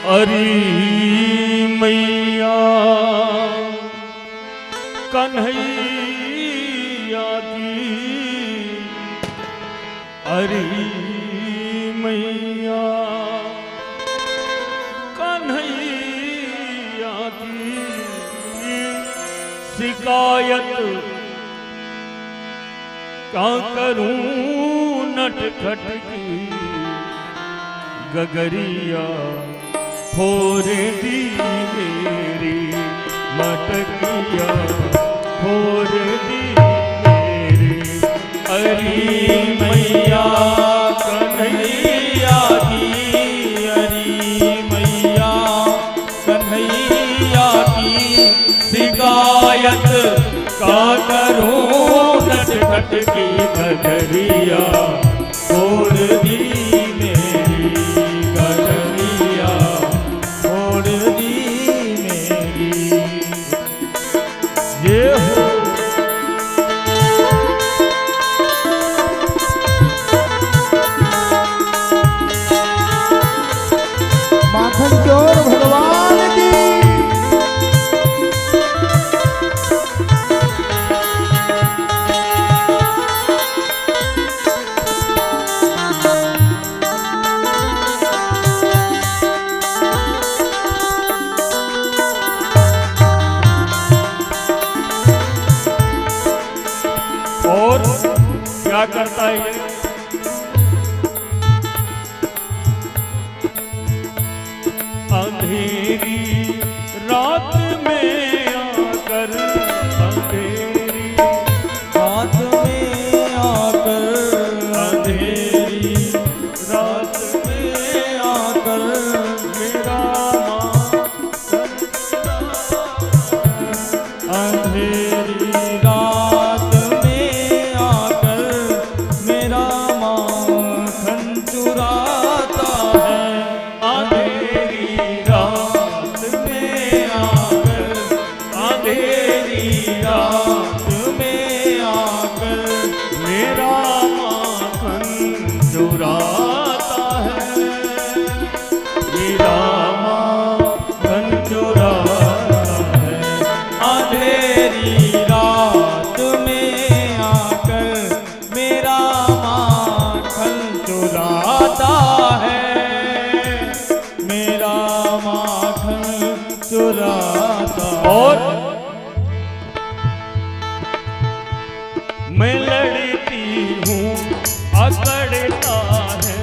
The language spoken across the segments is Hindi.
अरी मैया कन्हैया की, अरी मैया कन्हैया की शिकायत क्या करूं नटखट की गगरिया फोड़ दी मेरी मटकिया फोड़ दी मेरी अरी मैया कन्हैया की, अरी मैया कन्हैया की शिकायत का करूं नटखट की गगरिया छोड़ दी मेरी गगरिया छोड़ दी मेरी। ये हो माखन चोर भगवान की। और क्या करता है ये? अंधेरी रात में आकर, अंधेरी रात में आकर, अंधेरी रात में आकर मेरा अंधेरी रात में आकर मेरा माखन चुराता है। अंधेरी रात में आकर, अंधेरी रात में आकर मेरा माखन चुराता है, मेरा माखन चुराता है। अंधेरी रात में आकर मेरा माखन चुराता है, मेरा माखन चुराता है। और मैं लड़ती हूँ अकड़ता है,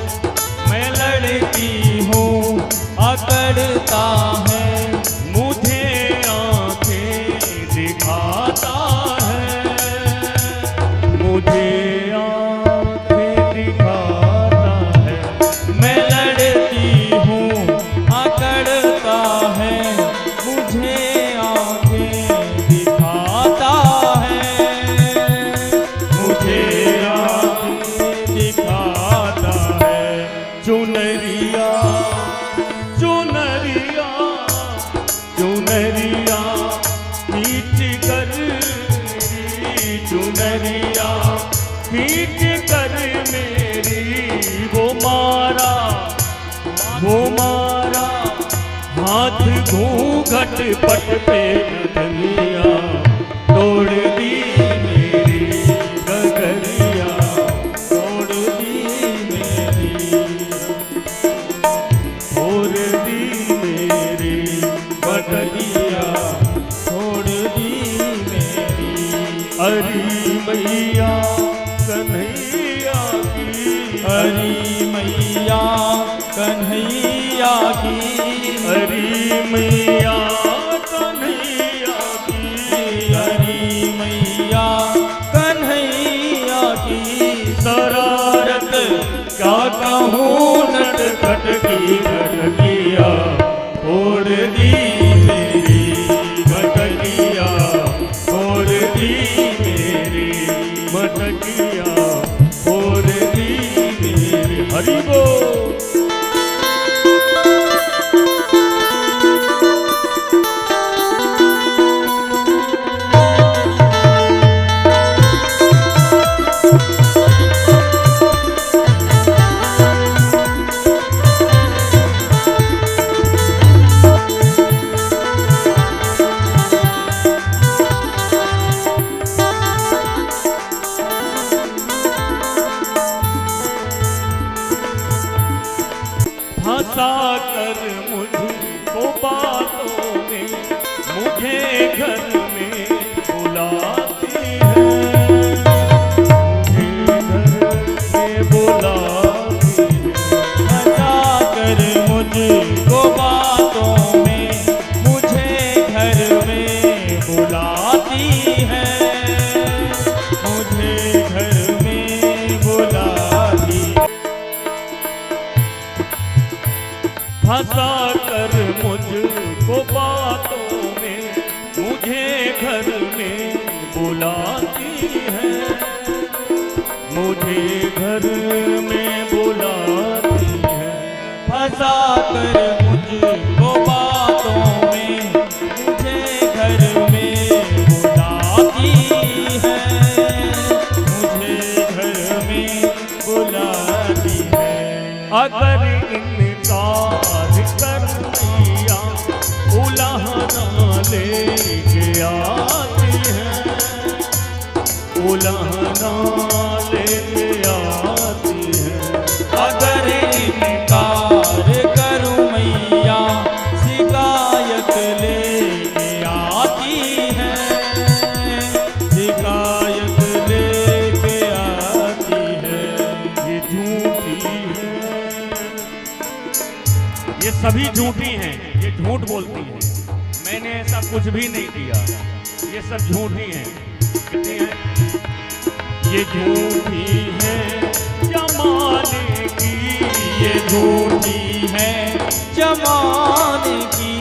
मैं लड़ती हूँ अकड़ता है, मुझे आंखें दिखाता है, मुझे आंखें दिखाता है। मैं लड़ती हूँ अकड़ता है, मुझे आंखें दिखाता है, मुझे आंखें दिखाता है। चुनरिया चुनरिया चुनरिया खींच कर, चुनरिया खींच कर मेरी वो मारा हाथ घूंघट पट पे धनिया तोड़ दी मेरी गगरिया छोड़ दी मेरी, छोड़ दी मेरी बटलिया छोड़ दी मेरी। अरी मैया कन्हैया की, हरी मैया कन्हैया की, अरी मैया कन्हैया की, हरी मैया कन्हैया की शरारत क्या कहूँ नटखट की गगरिया फोड़ दी मेरी गगरिया फोड़ दी मेरी मटकिया फोड़ दी मेरी। हरि बोल। कर मुझको बातों में, मुझे घर में बुलाती है, मुझे घर में बुलाती है। फंसा कर मुझको बातों में, मुझे घर में बुलाती है, मुझे घर में बुलाती है। फंसा कर मुझको बातों में, मुझे घर में बुलाती है, मुझे घर में बुलाती है। अगर इनकार कर मैया उलाहना लेके आती है, उलाहना लेके आती है। अगर इनकार करूं मैया शिकायत लेके आती है, शिकायत लेके आती है। ये झूठी है, ये सभी झूठी हैं, ये झूठ बोलती हैं। मैंने ऐसा कुछ भी नहीं किया, ये सब झूठी हैं। कहती हैं ये झूठी है जमाने की, ये झूठी है जमाने की।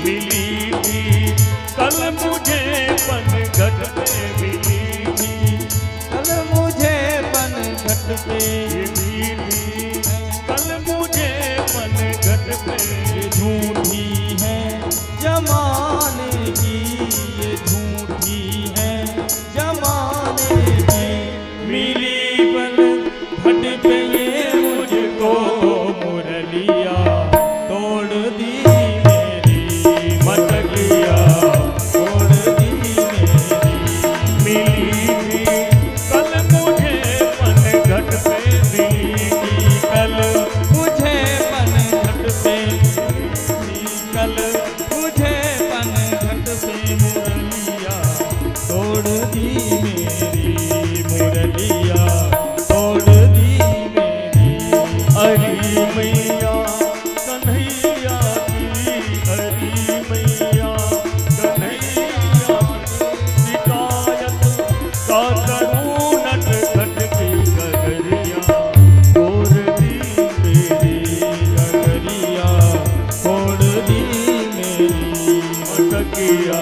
मिली थी कल मुझे पनघट पे, मिली थी कल मुझे पनघट पे, ये मिली कल मुझे पनघट पे। ये झूठी है जमाने की, ये झूठी है जमाने की। मिली पनघट पे ये मुझको मुरलिया तोड़ दी मेरी, मटकिया तोड़ दी मेरी। मिली थी कल मुझे पनघट पे, मिली थी कल मुझे पनघट पे, कल मुझे पनघट पे मुरलिया तोड़ दी मेरी, मुरलिया तोड़ दी मेरी। हरी मैया कन्हैया की, हरी मैया कन्हैया की। शिकायत का करूं नटखट की गगरिया तोड़ दी मेरी, गगरिया तोड़ दी मेरी। मटकिया